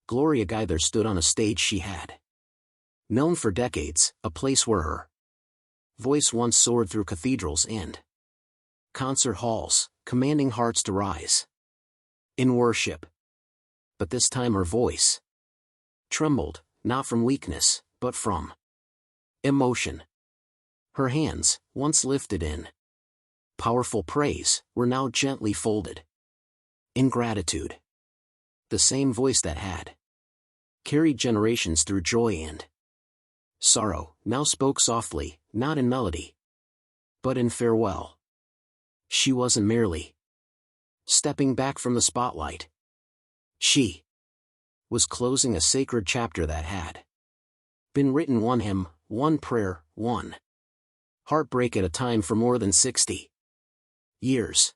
Gloria Gaither stood on a stage she had known for decades, a place where her voice once soared through cathedrals and concert halls, commanding hearts to rise in worship. But this time her voice trembled, not from weakness, but from emotion. Her hands, once lifted in powerful praise, were now gently folded in gratitude. The same voice that had carried generations through joy and sorrow, now spoke softly, not in melody, but in farewell. She wasn't merely stepping back from the spotlight. She was closing a sacred chapter that had been written one hymn, one prayer, one heartbreak at a time for more than 60 years.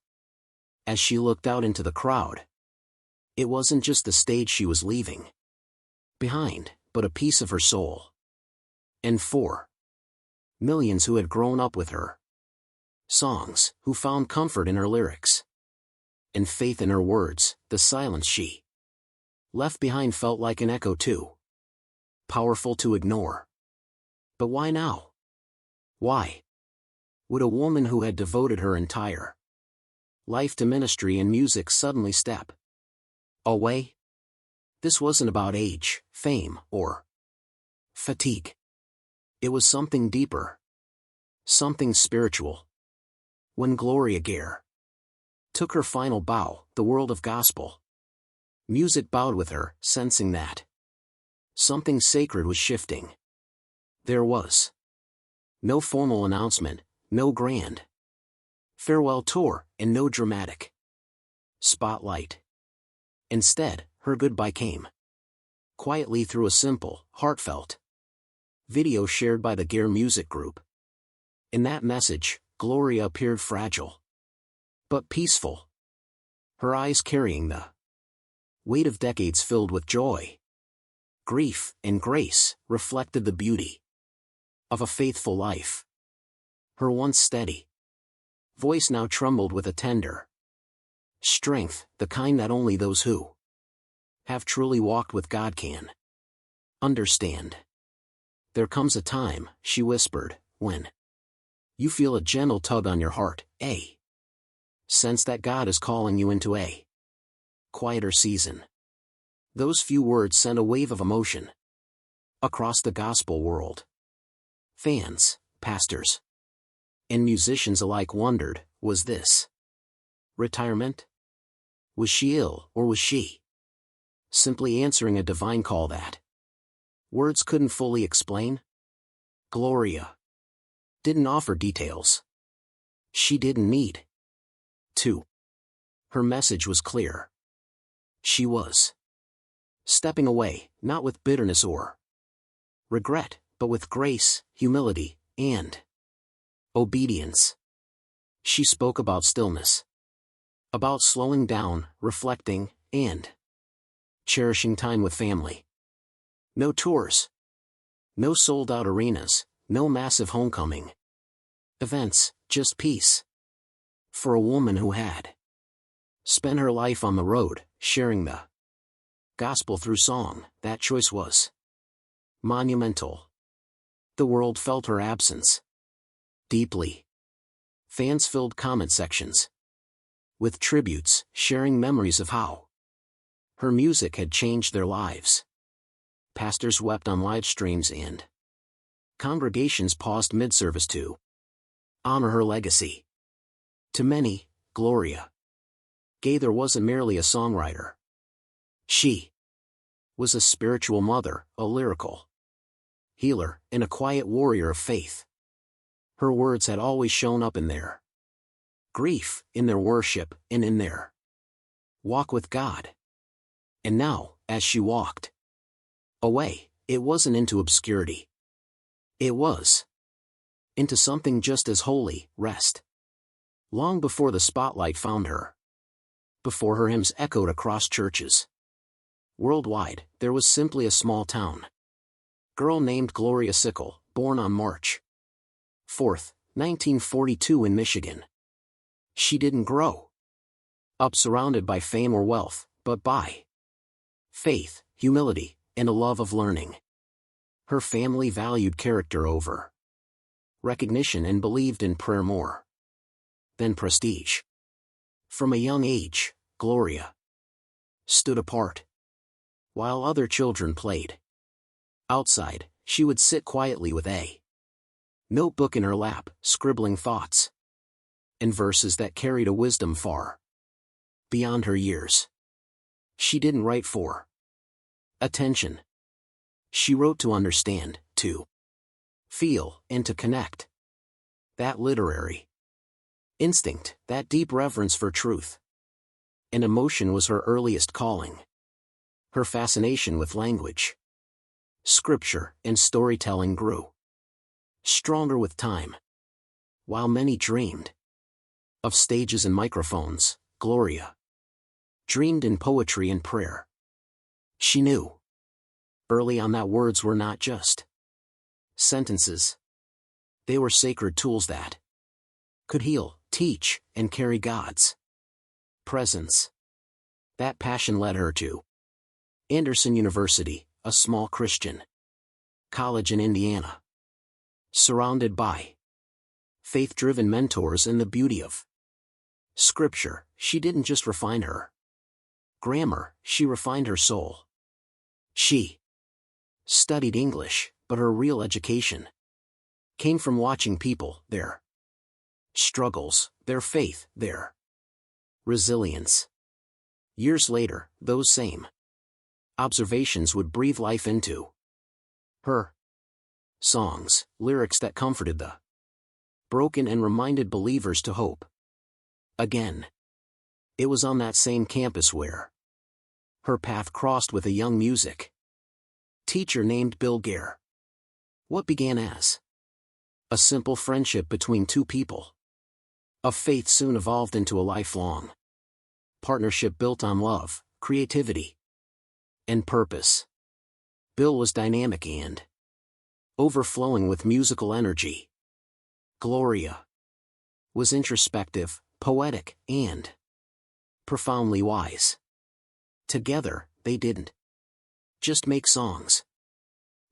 As she looked out into the crowd, it wasn't just the stage she was leaving behind, but a piece of her soul. And for millions who had grown up with her songs, who found comfort in her lyrics and faith in her words, the silence she left behind felt like an echo too powerful to ignore. But why now? Why would a woman who had devoted her entire life to ministry and music suddenly step away? This wasn't about age, fame, or fatigue. It was something deeper, something spiritual. When Gloria Gaither took her final bow, the world of gospel music bowed with her, sensing that something sacred was shifting. There was no formal announcement, no grand farewell tour, and no dramatic spotlight. Instead, her goodbye came quietly through a simple, heartfelt video shared by the Gaither Music Group. In that message, Gloria appeared fragile, but peaceful, her eyes carrying the weight of decades filled with joy, grief, and grace, reflected the beauty of a faithful life. Her once steady voice now trembled with a tender strength, the kind that only those who have truly walked with God can understand. There comes a time, she whispered, when you feel a gentle tug on your heart, a sense that God is calling you into a quieter season. Those few words sent a wave of emotion across the gospel world. Fans, pastors, and musicians alike wondered, was this retirement? Was she ill, or was she simply answering a divine call that words couldn't fully explain? Gloria didn't offer details. She didn't need to. Her message was clear. She was stepping away, not with bitterness or regret, but with grace, humility, and obedience. She spoke about stillness, about slowing down, reflecting, and cherishing time with family. No tours, no sold-out arenas, no massive homecoming events, just peace. For a woman who had spent her life on the road, sharing the gospel through song, that choice was monumental. The world felt her absence deeply. Fans filled comment sections with tributes, sharing memories of how her music had changed their lives. Pastors wept on live streams and congregations paused mid-service to honor her legacy. To many, Gloria Gaither wasn't merely a songwriter. She was a spiritual mother, a lyrical healer, and a quiet warrior of faith. Her words had always shown up in their grief, in their worship, and in their walk with God. And now, as she walked away, it wasn't into obscurity. It was into something just as holy, rest. Long before the spotlight found her, before her hymns echoed across churches worldwide, there was simply a small town girl named Gloria Sickle, born on March 4, 1942 in Michigan. She didn't grow up surrounded by fame or wealth, but by faith, humility, and a love of learning. Her family valued character over recognition and believed in prayer more than prestige. From a young age, Gloria stood apart. While other children played outside, she would sit quietly with a notebook in her lap, scribbling thoughts and verses that carried a wisdom far beyond her years. She didn't write for attention. She wrote to understand, to feel, and to connect. That literary instinct, that deep reverence for truth and emotion was her earliest calling. Her fascination with language, scripture, and storytelling grew stronger with time. While many dreamed of stages and microphones, Gloria dreamed in poetry and prayer. She knew early on that words were not just sentences. They were sacred tools that could heal, teach, and carry God's presence. That passion led her to Anderson University, a small Christian college in Indiana. Surrounded by faith-driven mentors and the beauty of scripture, she didn't just refine her grammar, she refined her soul. She studied English, but her real education came from watching people, their struggles, their faith, their resilience. Years later, those same observations would breathe life into her songs, lyrics that comforted the broken and reminded believers to hope again. It was on that same campus where her path crossed with a young music teacher named Bill Gaither. What began as a simple friendship between two people of faith soon evolved into a lifelong partnership built on love, creativity, and purpose. Bill was dynamic and overflowing with musical energy. Gloria was introspective, poetic, and profoundly wise. Together, they didn't just make songs.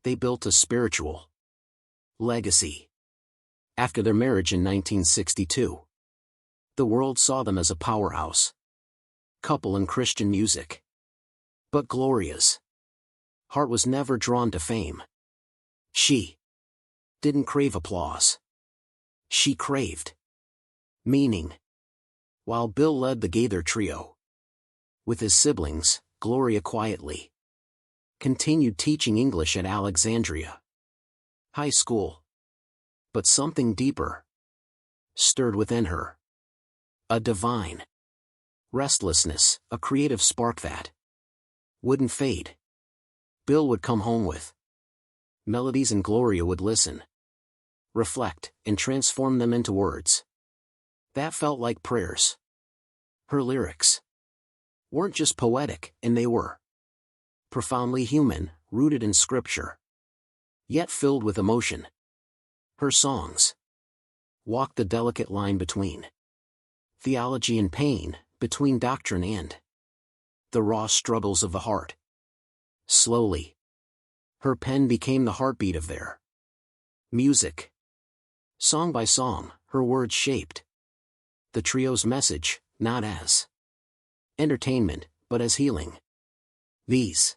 They built a spiritual legacy. After their marriage in 1962, the world saw them as a powerhouse couple in Christian music. But Gloria's heart was never drawn to fame. She didn't crave applause. She craved meaning. While Bill led the Gaither trio with his siblings, Gloria quietly continued teaching English at Alexandria High School. But something deeper stirred within her. A divine restlessness, a creative spark that wouldn't fade. Bill would come home with melodies and Gloria would listen, reflect, and transform them into words that felt like prayers. Her lyrics weren't just poetic, and they were profoundly human, rooted in scripture, yet filled with emotion. Her songs walked the delicate line between theology and pain, between doctrine and the raw struggles of the heart. Slowly, her pen became the heartbeat of their music. Song by song, her words shaped the trio's message, not as entertainment, but as healing. These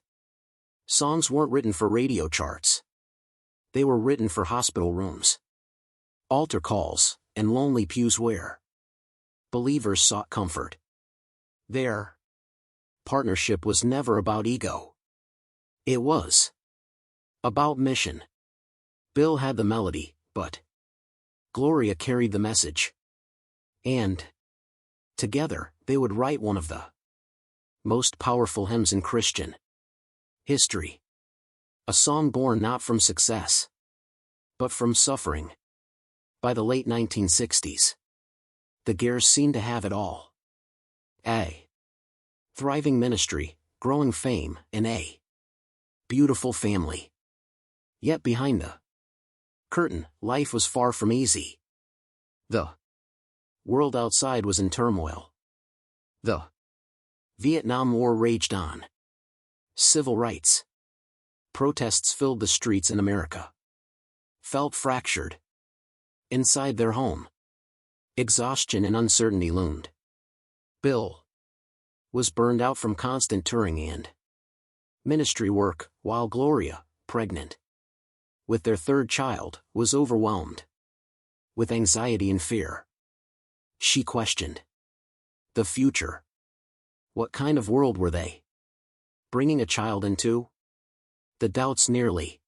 songs weren't written for radio charts. They were written for hospital rooms, altar calls, and lonely pews where believers sought comfort. Their partnership was never about ego. It was about mission. Bill had the melody, but Gloria carried the message. And together, they would write one of the most powerful hymns in Christian history. A song born not from success, but from suffering. By the late 1960s, the Gaithers's seemed to have it all. A thriving ministry, growing fame, and a beautiful family. Yet behind the curtain, life was far from easy. The world outside was in turmoil. The Vietnam War raged on. Civil rights. Protests filled the streets in America. Felt fractured. Inside their home, exhaustion and uncertainty loomed. Bill was burned out from constant touring and ministry work, while Gloria, pregnant with their third child, was overwhelmed with anxiety and fear. She questioned the future. What kind of world were they bringing a child into? The doubts nearly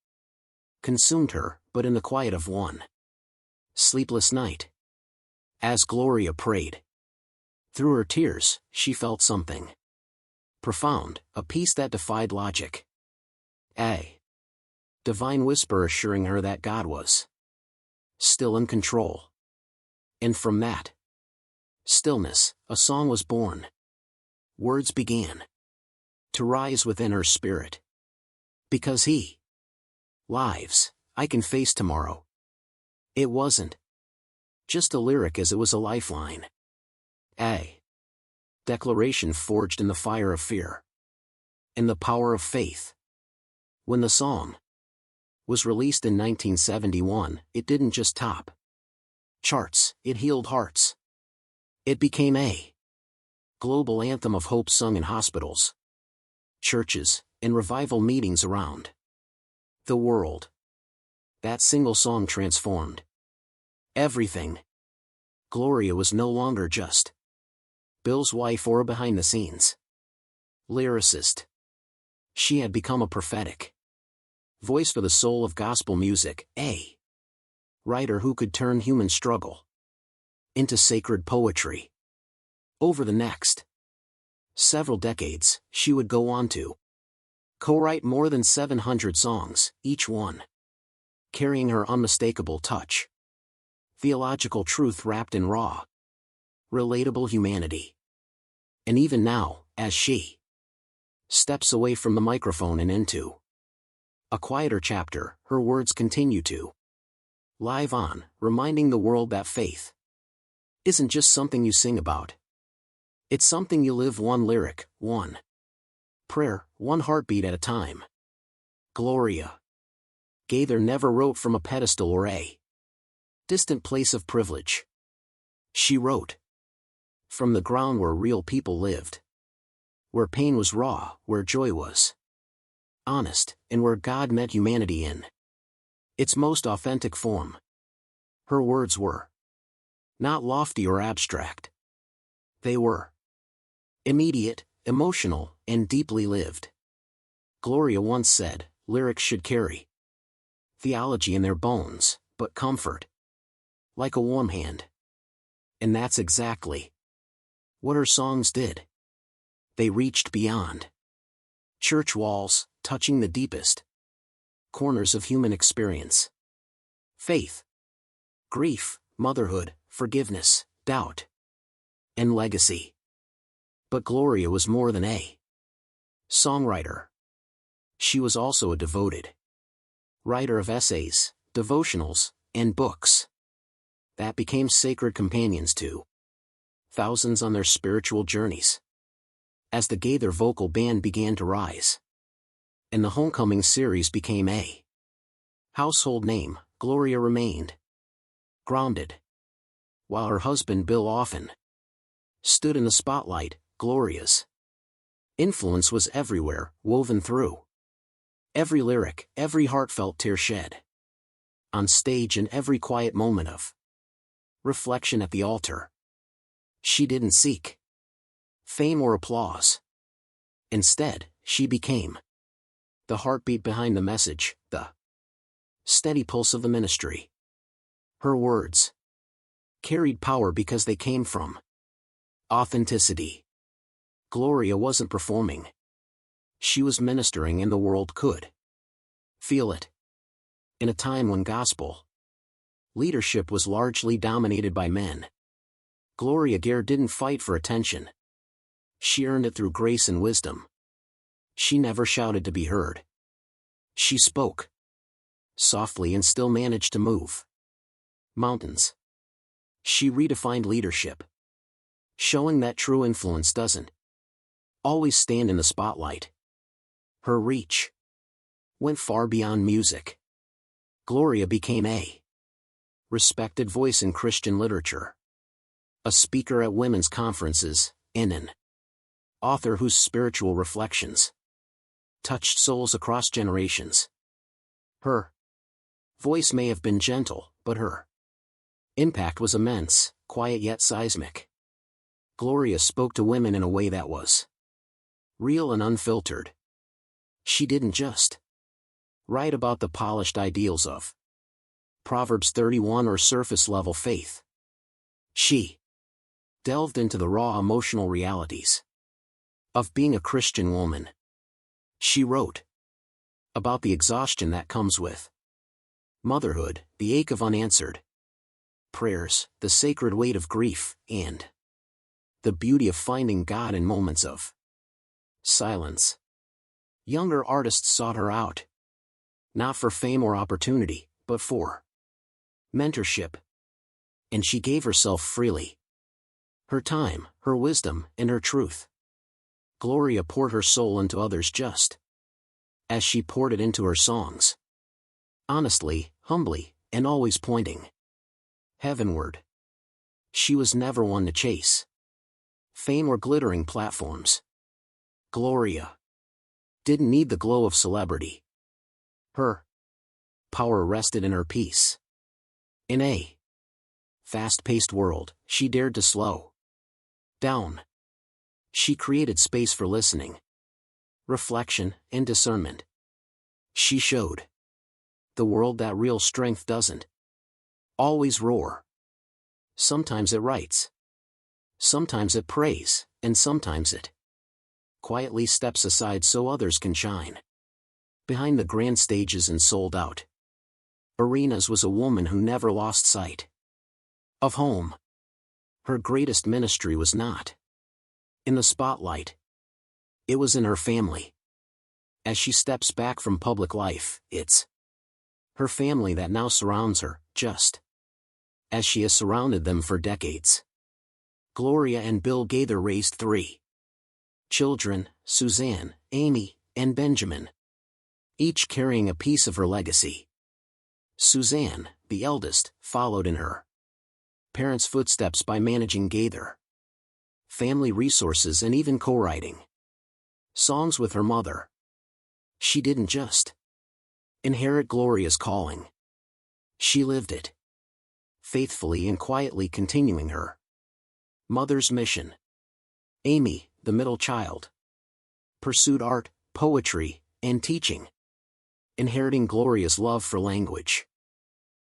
consumed her, but in the quiet of one sleepless night, as Gloria prayed through her tears, she felt something profound, a peace that defied logic. A divine whisper assuring her that God was still in control. And from that stillness, a song was born. Words began to rise within her spirit. Because he lives, I can face tomorrow. It wasn't just a lyric as it was a lifeline. A declaration forged in the fire of fear and the power of faith. When the song was released in 1971, it didn't just top charts, it healed hearts. It became a global anthem of hope sung in hospitals, churches, and revival meetings around the world. That single song transformed everything. Gloria was no longer just Bill's wife or a behind-the-scenes lyricist. She had become a prophetic voice for the soul of gospel music, a writer who could turn human struggle into sacred poetry. Over the next several decades, she would go on to co-write more than 700 songs, each one carrying her unmistakable touch. Theological truth wrapped in raw, relatable humanity. And even now, as she steps away from the microphone and into a quieter chapter, her words continue to live on, reminding the world that faith isn't just something you sing about. It's something you live, one lyric, one prayer, one heartbeat at a time. Gloria Gaither never wrote from a pedestal or a distant place of privilege. She wrote from the ground where real people lived, where pain was raw, where joy was honest, and where God met humanity in its most authentic form. Her words were not lofty or abstract. They were immediate, emotional, and deeply lived. Gloria once said, lyrics should carry theology in their bones, but comfort like a warm hand. And that's exactly what her songs did. They reached beyond church walls, touching the deepest corners of human experience. Faith, grief, motherhood, forgiveness, doubt, and legacy. But Gloria was more than a songwriter. She was also a devoted writer of essays, devotionals, and books that became sacred companions to thousands on their spiritual journeys. As the Gaither vocal band began to rise, and the Homecoming series became a household name, Gloria remained grounded. While her husband Bill often stood in the spotlight, Gloria's influence was everywhere, woven through every lyric, every heartfelt tear shed on stage, and every quiet moment of reflection at the altar. She didn't seek fame or applause. Instead, she became the heartbeat behind the message, the steady pulse of the ministry. Her words carried power because they came from authenticity. Gloria wasn't performing. She was ministering, and the world could feel it. In a time when gospel leadership was largely dominated by men, Gloria Gaither didn't fight for attention. She earned it through grace and wisdom. She never shouted to be heard. She spoke softly and still managed to move mountains. She redefined leadership, showing that true influence doesn't always stand in the spotlight. Her reach went far beyond music. Gloria became a respected voice in Christian literature, a speaker at women's conferences, and an author whose spiritual reflections touched souls across generations. Her voice may have been gentle, but her impact was immense, quiet yet seismic. Gloria spoke to women in a way that was real and unfiltered. She didn't just write about the polished ideals of Proverbs 31 or surface-level faith. She delved into the raw emotional realities of being a Christian woman. She wrote about the exhaustion that comes with motherhood, the ache of unanswered prayers, the sacred weight of grief, and the beauty of finding God in moments of silence. Younger artists sought her out, not for fame or opportunity, but for mentorship. And she gave herself freely. Her time, her wisdom, and her truth. Gloria poured her soul into others just as she poured it into her songs. Honestly, humbly, and always pointing heavenward. She was never one to chase fame or glittering platforms. Gloria didn't need the glow of celebrity. Her power rested in her peace. In a fast-paced world, she dared to slow down. She created space for listening, reflection, and discernment. She showed the world that real strength doesn't always roar. Sometimes it writes, sometimes it prays, and sometimes it quietly steps aside so others can shine. Behind the grand stages and sold-out arenas was a woman who never lost sight of home. Her greatest ministry was not in the spotlight. It was in her family. As she steps back from public life, it's her family that now surrounds her, just as she has surrounded them for decades. Gloria and Bill Gaither raised 3 children, Suzanne, Amy, and Benjamin, each carrying a piece of her legacy. Suzanne, the eldest, followed in her parents' footsteps by managing Gaither family resources and even co-writing songs with her mother. She didn't just inherit Gloria's calling. She lived it, faithfully and quietly continuing her mother's mission. Amy, the middle child, pursued art, poetry, and teaching, inheriting Gloria's love for language,